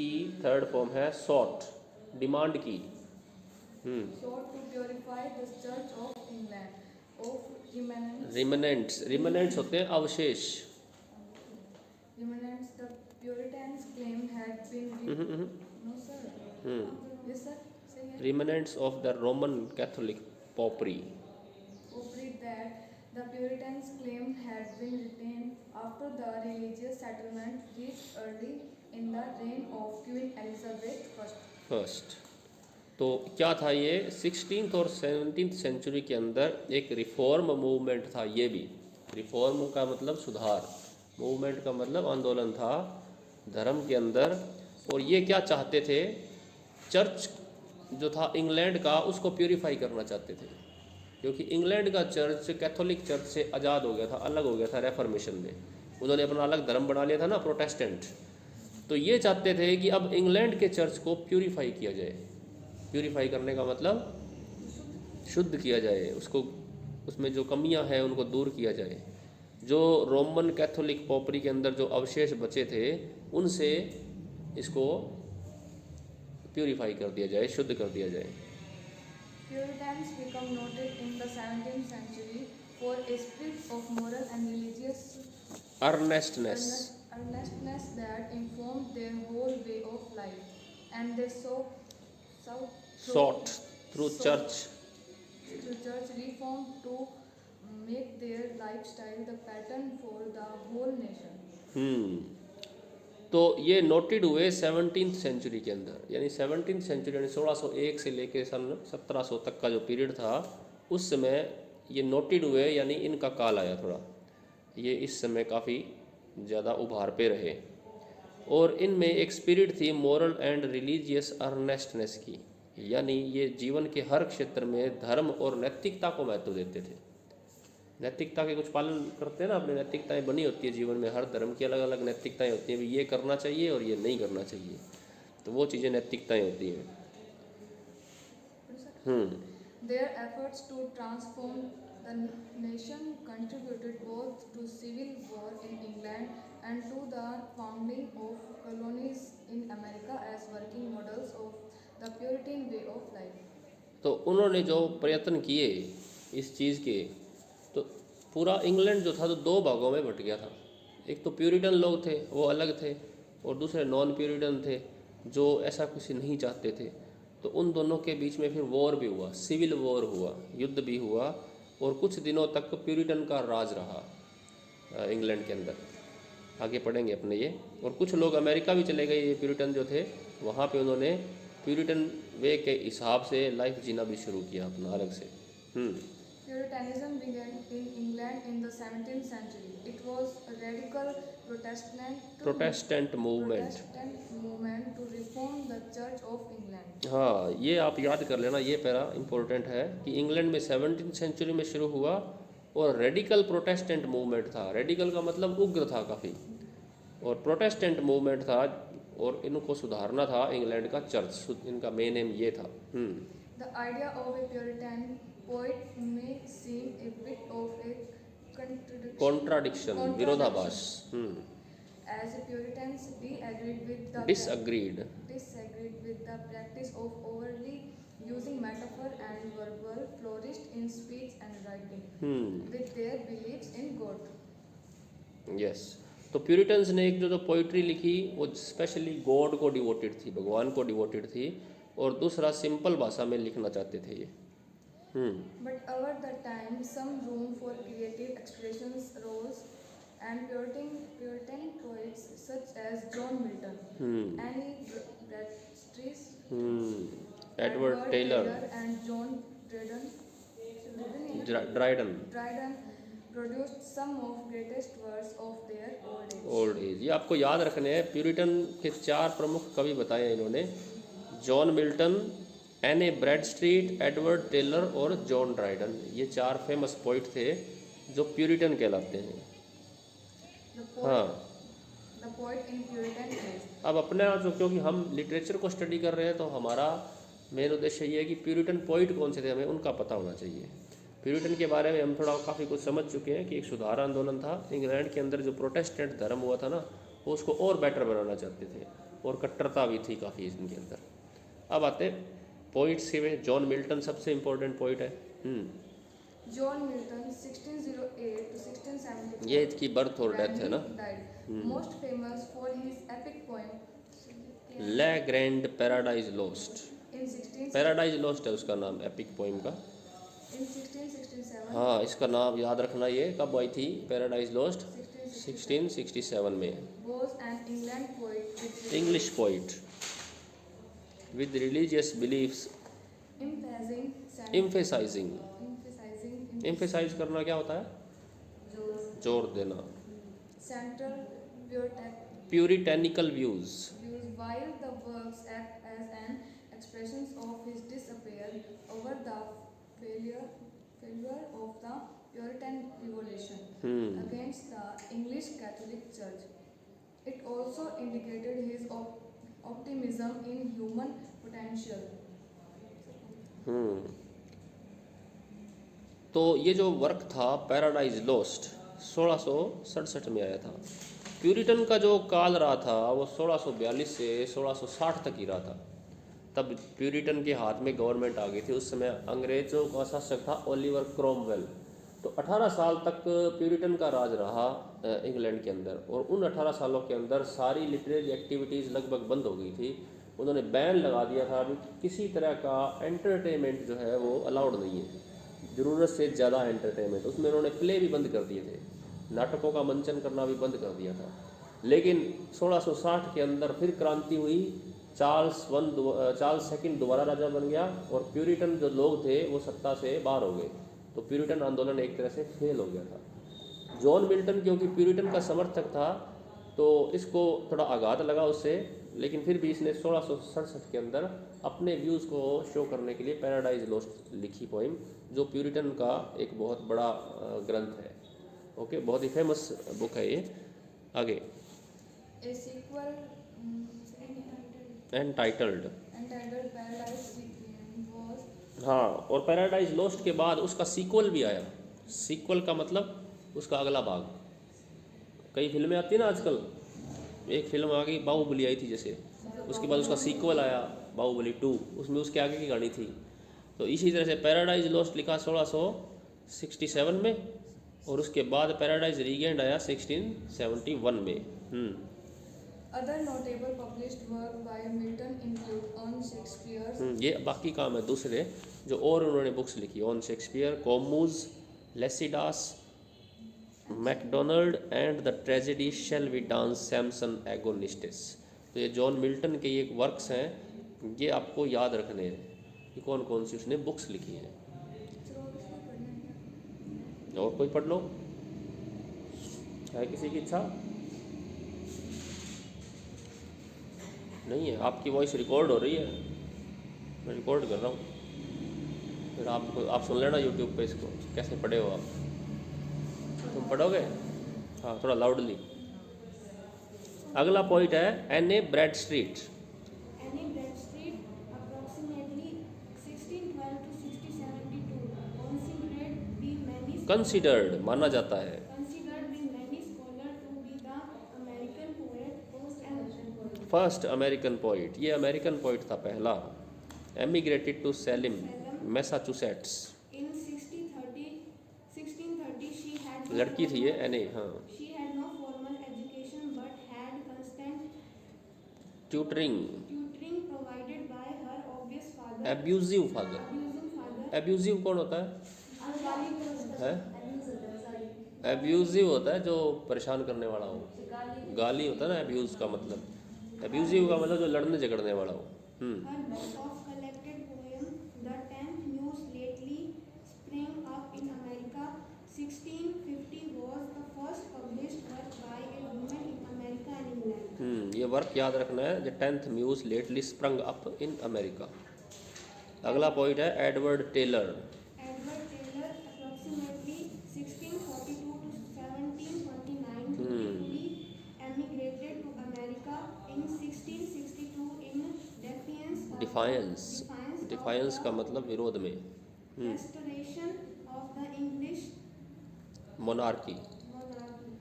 की third form है short, demand की। sought to purify the Church of England of रिमेनेंट्स होते हैं अवशेष। remnants the Puritans claimed had been no sir yes sir say again. Remnants of the Roman Catholic popery. Popery that the Puritans claimed had been retained after the religious settlement reached early in the reign of Queen Elizabeth I. First तो क्या था ये 16th और 17th century के अंदर एक reform movement था। ये भी रिफॉर्म का मतलब सुधार, मूवमेंट का मतलब आंदोलन था धर्म के अंदर। और ये क्या चाहते थे, चर्च जो था इंग्लैंड का उसको प्यूरिफाई करना चाहते थे, क्योंकि इंग्लैंड का चर्च कैथोलिक चर्च से आज़ाद हो गया था, अलग हो गया था रेफॉर्मेशन में। उन्होंने अपना अलग धर्म बना लिया था ना, प्रोटेस्टेंट। तो ये चाहते थे कि अब इंग्लैंड के चर्च को प्यूरिफाई किया जाए। प्यूरिफाई करने का मतलब शुद्ध किया जाए, उसको उसमें जो कमियां हैं उनको दूर किया जाए। जो रोमन कैथोलिक पॉपरी के अंदर जो अवशेष बचे थे उनसे इसको प्यूरिफाई कर दिया जाए, शुद्ध कर दिया जाए। Puritans become noted in the 17th century for a spirit of moral and religious earnestness that informed their whole way of life, and they sought through church reform to make their lifestyle the pattern for the whole nation. तो ये noted हुए 17th century के अंदर, यानी 17th century यानी 1601 से लेके सन 1700 तक का जो पीरियड था उस समय ये नोटेड हुए, यानी इनका काल आया थोड़ा, ये इस समय काफ़ी ज़्यादा उभार पे रहे। और इनमें एक स्पिरिट थी मॉरल एंड रिलीजियस अर्नेस्टनेस की, यानी ये जीवन के हर क्षेत्र में धर्म और नैतिकता को महत्व देते थे। नैतिकता के कुछ पालन करते हैं ना, अपनी नैतिकताएं बनी होती है जीवन में, हर धर्म की अलग अलग नैतिकताएं होती हैं, ये करना चाहिए और ये नहीं करना चाहिए, तो वो चीज़ें नैतिकताएं होती हैं। Their efforts to transform the nation contributed both to civil war in England and to the founding of colonies in America as working models of the Puritan way of life. तो उन्होंने जो प्रयत्न किए इस चीज़ के, तो पूरा इंग्लैंड जो था तो दो भागों में बट गया था। एक तो प्यूरिटन लोग थे वो अलग थे, और दूसरे नॉन प्यूरिटन थे जो ऐसा कुछ नहीं चाहते थे। तो उन दोनों के बीच में फिर वॉर भी हुआ, सिविल वॉर हुआ, युद्ध भी हुआ, और कुछ दिनों तक प्यूरिटन का राज रहा इंग्लैंड के अंदर। आगे पढ़ेंगे अपने ये। और कुछ लोग अमेरिका भी चले गए, ये प्यूरिटन जो थे वहाँ पे उन्होंने प्यूरिटन वे के हिसाब से लाइफ जीना भी शुरू किया अपना अलग से। Puritanism began in England in the 17th century. It was a radical Protestant movement to reform the Church of England. हाँ, ये आप याद कर लेना, ये पैरा इम्पोर्टेंट है कि इंग्लैंड में 17th सेंचुरी में शुरू हुआ और रेडिकल प्रोटेस्टेंट मूवमेंट था। रेडिकल का मतलब उग्र था काफ़ी, और प्रोटेस्टेंट मूवमेंट था, और इनको सुधारना था इंग्लैंड का चर्च, इनका मेन एम ये था। The idea of a Puritan poet may seem a bit of a contradiction, विरोधाभास। As a Puritans disagreed with the practice of overly using metaphor and verbal flourished in speech and writing with their beliefs in God. Yes. तो Puritans ने एक जो poetry लिखी वो specially God को devoted थी, भगवान को डिवोटेड थी, और दूसरा सिंपल भाषा में लिखना चाहते थे ये। But over the time, some room for creative expressions arose, and Puritan poets such as John Milton, Annie Bradstreet, Edward Taylor, and John Dryden produced some of greatest works of their old age. ये आपको याद रखने हैं। Puritan के 4 प्रमुख कवि बताए हैं इन्होंने, जॉन मिल्टन, एने ब्रैडस्ट्रीट, एडवर्ड टेलर और जॉन ड्राइडन। ये 4 फेमस पोइट थे जो प्यूरिटन कहलाते हैं। हाँ, अब अपने जो, क्योंकि हम लिटरेचर को स्टडी कर रहे हैं तो हमारा मेन उद्देश्य ये है कि प्यूरिटन पोइट कौन से थे हमें उनका पता होना चाहिए। प्यूरिटन के बारे में हम थोड़ा काफ़ी कुछ समझ चुके हैं कि एक सुधार आंदोलन था इंग्लैंड के अंदर, जो प्रोटेस्टेंट धर्म हुआ था ना, वो उसको और बेटर बनाना चाहते थे। और कट्टरता भी थी काफ़ी इनके अंदर। अब आते पोइट्स के, जॉन मिल्टन सबसे इम्पोर्टेंट पोइट है। जॉन मिल्टन 1608 to 1674 ये इसकी बर्थ और डेथ है ना। died. Most famous for his epic poem ले grand paradise lost. in 16 paradise lost है उसका नाम एपिक पोइम का। in 1667 हाँ, इसका नाम याद रखना। ये कब आई थी पैराडाइज लॉस्ट? 1667 में। was an England poet with English poet with religious beliefs emphasizing emphasizing. Emphasize करना क्या होता है? जोर देना। central puritanical views. views, while the works act as an expression of his despair over the failure of the Puritan revolution against the English Catholic Church. It also indicated his optimism in human potential. तो ये जो work था paradise lost 1667 में आया था। Puritan का जो काल रहा था वो 1642 से 1660 तक ही रहा था। तब प्यूरिटन के हाथ में गवर्नमेंट आ गई थी। उस समय अंग्रेज़ों का शासक था ओलिवर क्रोमवेल। तो 18 साल तक प्यूरिटन का राज रहा इंग्लैंड के अंदर, और उन 18 सालों के अंदर सारी लिटरेरी एक्टिविटीज़ लगभग बंद हो गई थी। उन्होंने बैन लगा दिया था, अभी किसी तरह का एंटरटेनमेंट जो है वो अलाउड नहीं है, ज़रूरत से ज़्यादा एंटरटेनमेंट। उसमें उन्होंने प्ले भी बंद कर दिए थे, नाटकों का मंचन करना भी बंद कर दिया था। लेकिन 1660 के अंदर फिर क्रांति हुई। चार्ल्स सेकंड दोबारा राजा बन गया और प्यूरिटन जो लोग थे वो सत्ता से बाहर हो गए। तो प्यूरिटन आंदोलन एक तरह से फेल हो गया था। जॉन मिल्टन क्योंकि प्यूरिटन का समर्थक था तो इसको थोड़ा आघात लगा उससे, लेकिन फिर भी इसने 1667 के अंदर अपने व्यूज़ को शो करने के लिए पैराडाइज लॉस्ट लिखी पोइम, जो प्यूरिटन का एक बहुत बड़ा ग्रंथ है। ओके, बहुत ही फेमस बुक है ये। आगे A sequel entitled. Paradise was हाँ, और पैराडाइज लॉस्ट के बाद उसका सीक्वल भी आया। सीक्वल का मतलब उसका अगला भाग। कई फिल्में आती है ना आजकल, एक फिल्म आ गई बाहुबली आई थी जैसे, उसके बाद उसका सीक्वल आया बाहुबली 2, उसमें उसके आगे की कहानी थी। तो इसी तरह से पैराडाइज लॉस्ट लिखा 1667 में, और उसके बाद पैराडाइज रीगेंड आया 1671 में। Other notable published work by Milton include On Shakespeare, ये बाकी काम है दूसरे जो और उन्होंने बुक्स लिखी। On Shakespeare, Comus, Lycidas, McDonald and the tragedy shall we dance, Samson Agonistes. तो ये जॉन मिल्टन के ये वर्क्स हैं, ये आपको याद रखने हैं कि कौन कौन सी उसने बुक्स लिखी हैं। और कोई पढ़ लो, है किसी की इच्छा? नहीं है? आपकी वॉइस रिकॉर्ड हो रही है, मैं रिकॉर्ड कर रहा हूँ, फिर आप सुन लेना यूट्यूब पे इसको, कैसे पढ़े हो आप। तुम पढ़ोगे? हाँ, थोड़ा लाउडली। अगला पॉइंट है Annie Bradstreet. Annie Bradstreet, approximately 1612 to 1672, considered माना जाता है। considered by many scholars to be the American poet, first American poet, ये अमेरिकन पोइट था पहला। एमिग्रेटेड to सैलिम, Massachusetts. In 1630, she had लड़की थी ये एने। हाँ, She had no formal education but had constant tutoring. tutoring provided by her obvious father. Abusive father. Abusive father. Abusive कौन होता है? है? एब्यूजिव होता है जो परेशान करने वाला हो। गाली होता है ना एब्यूज का मतलब। एब्यूजिव का मतलब जो लड़ने झगड़ने वाला हो। Her book of collected poem, The 10th Muse, lately sprang up in America. 1650 was the first published work by a woman in America and England. ये वर्क याद रखना है, the 10th muse lately sprung up in America. अगला point है Edward Taylor. Edward Taylor, approximately 1642 to 1729, briefly emigrated to America in 1662 in defiance of defiance का मतलब विरोध में। restoration of the English monarchy. monarchy.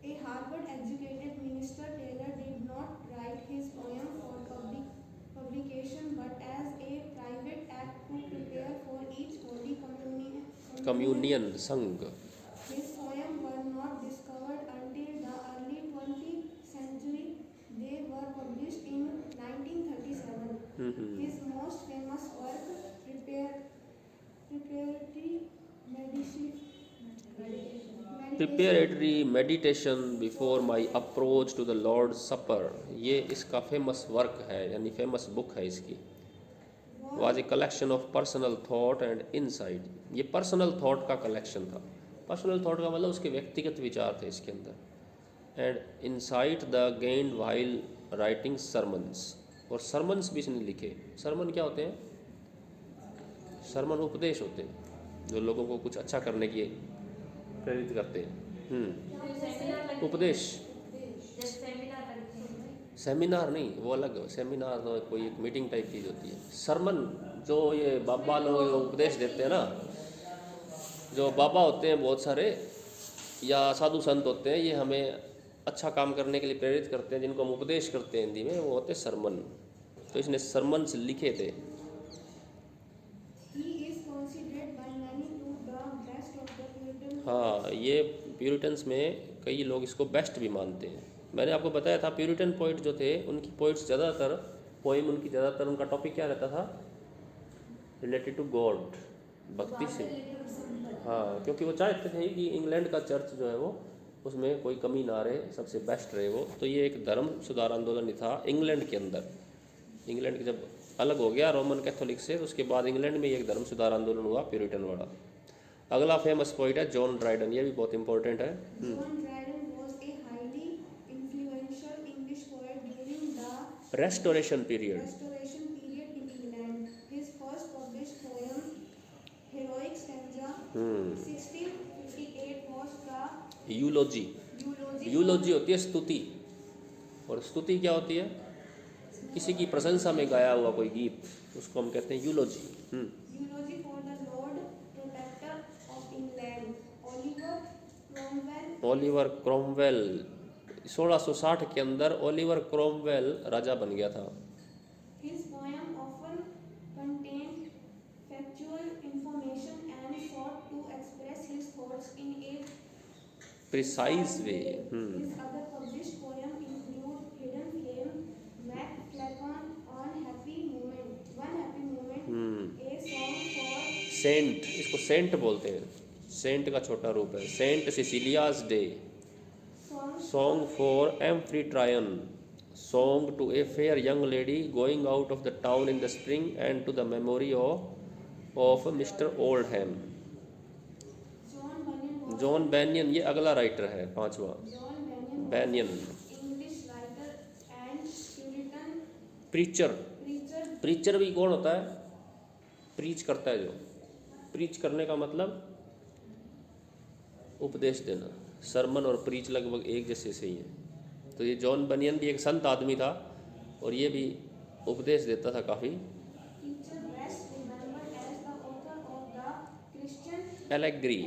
A Harvard-educated minister, Taylor did not write his poem communion संघ। His poems were not discovered until the early 20th century. They were published in 1937. His most famous work, preparatory meditation before my approach to the Lord supper, ये इसका famous work है, यानी famous book है इसकी। Was a collection of personal thought and insight, ये personal thought का collection था। Personal thought का मतलब उसके व्यक्तिगत विचार थे इसके अंदर। And insight the gained while writing sermons, और सरमन्स भी इसने लिखे। सरमन क्या होते हैं? सरमन उपदेश होते हैं जो लोगों को कुछ अच्छा करने की प्रेरित करते हैं। उपदेश, सेमिनार नहीं, वो अलग है। सेमिनार तो कोई एक मीटिंग टाइप चीज़ होती है। सरमन जो ये बाबा लोग उपदेश देते हैं ना, जो बाबा होते हैं बहुत सारे या साधु संत होते हैं, ये हमें अच्छा काम करने के लिए प्रेरित करते हैं, जिनको हम उपदेश करते हैं हिंदी में, वो होते हैं सरमन। तो इसने सरमन्स लिखे थे। हाँ, ये प्यूरिटन्स में कई लोग इसको बेस्ट भी मानते हैं। मैंने आपको बताया था प्यूरिटन पोइट जो थे उनकी पोइट्स ज़्यादातर पोइम उनकी ज़्यादातर उनका टॉपिक क्या रहता था? रिलेटेड टू गॉड, भक्ति से। हाँ, क्योंकि वो चाहते थे कि इंग्लैंड का चर्च जो है वो उसमें कोई कमी ना रहे, सबसे बेस्ट रहे वो। तो ये एक धर्म सुधार आंदोलन ही था इंग्लैंड के अंदर। इंग्लैंड जब अलग हो गया रोमन कैथोलिक से, तो उसके बाद इंग्लैंड में एक धर्म सुधार आंदोलन हुआ प्यूरिटन वाला। अगला फेमस पोइट है जॉन ड्राइडन, ये भी बहुत इंपॉर्टेंट है। Restoration period. यूलोजी, यूलोजी होती है स्तुति, और स्तुति क्या होती है? किसी की प्रशंसा में गाया हुआ कोई गीत, उसको हम कहते हैं यूलोजी। ओलिवर क्रोमवेल, 1660 के अंदर ओलिवर क्रोमवेल राजा बन गया था। His poem often contained factual information and sought to express his thoughts in a precise way. His other published poems include Hidden Flame, Mac Flacon, Unhappy Moment, One Happy Moment, A Song for saint, इसको saint बोलते हैं, saint का छोटा रूप है। Saint Cecilia's day, song for Amphitryon, song to a fair young lady going out of the town in the spring and to the memory of mister Oldham. John Bunyan, ये अगला writer है, पांचवा। Banyan preacher, preacher भी कौन होता है? Preach करता है, जो प्रीच करने का मतलब उपदेश देना। सरमन और प्रीच लगभग एक जैसे से ही है। तो ये जॉन बनियन भी एक संत आदमी था और ये भी उपदेश देता था काफ़ी। एलेग्री,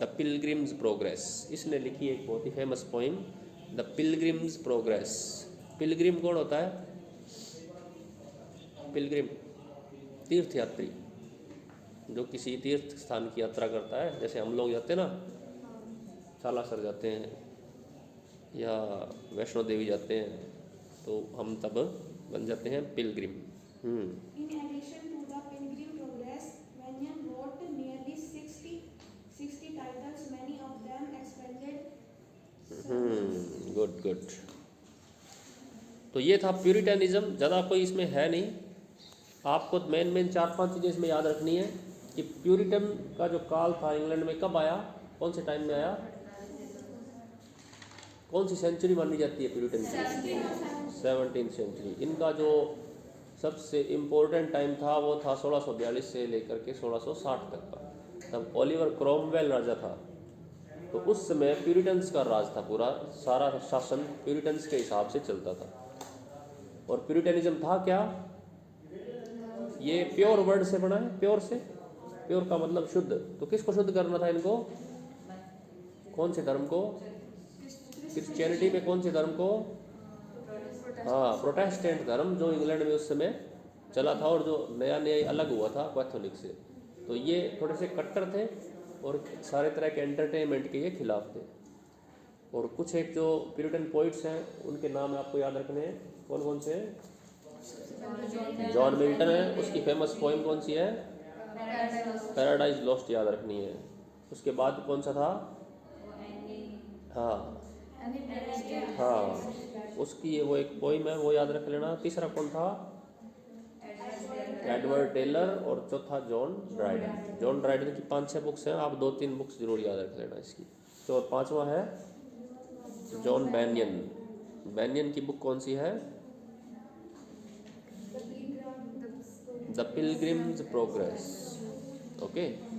द पिलग्रिम्स प्रोग्रेस, इसने लिखी एक बहुत ही famous poem the pilgrim's progress. Pilgrim कौन होता है? पिलग्रिम तीर्थयात्री, जो किसी तीर्थ स्थान की यात्रा करता है। जैसे हम लोग जाते हैं ना, सालासर जाते हैं या वैष्णो देवी जाते हैं, तो हम तब बन जाते हैं पिलग्रिम। Good good. तो ये था प्यूरिटनिज्म। ज़्यादा कोई इसमें है नहीं, आपको मेन 4-5 चीज़ें इसमें याद रखनी है कि प्यूरिटन का जो काल था इंग्लैंड में कब आया, कौन से टाइम में आया, कौन सी सेंचुरी मानी जाती है प्यूरिटन की? 17वीं सेंचुरी। इनका जो सबसे इम्पोर्टेंट टाइम था वो था 1642 से लेकर के 1660 तक का। तब ओलिवर क्रोमवेल राजा था, तो उस समय प्यूरिटन्स का राज था, पूरा सारा शासन प्यूरिटन्स के हिसाब से चलता था। और प्यूरिटनिज्म था क्या? ये प्योर वर्ड से बना है, प्योर से, प्योर का मतलब शुद्ध। तो किसको शुद्ध करना था इनको? कौन से धर्म को? क्रिश्चियनिटी में कौन से धर्म को? हाँ, प्रोटेस्टेंट धर्म, जो इंग्लैंड में उस समय चला था और जो नया अलग हुआ था कैथोलिक से। तो ये थोड़े से कट्टर थे और सारे तरह के एंटरटेनमेंट के ये खिलाफ थे। और कुछ एक जो प्यूरिटन पोइट्स हैं उनके नाम आपको याद रखने हैं, कौन कौन से हैं? जॉन मिल्टन है, उसकी फेमस पोइम कौन सी है? पैराडाइज लॉस्ट याद रखनी है। उसके बाद कौन सा था? हाँ, उसकी वो एक पोइम है वो याद रख लेना। तीसरा कौन था? Edward Teller. और चौथा जॉन ड्राइडन। जॉन ड्राइडन की 5-6 बुक्स हैं, आप 2-3 बुक्स जरूर याद रख लेना इसकी। तो और 5वां है जॉन बैनियन। बैनियन की बुक कौन सी है? The pilgrim's progress. ओके।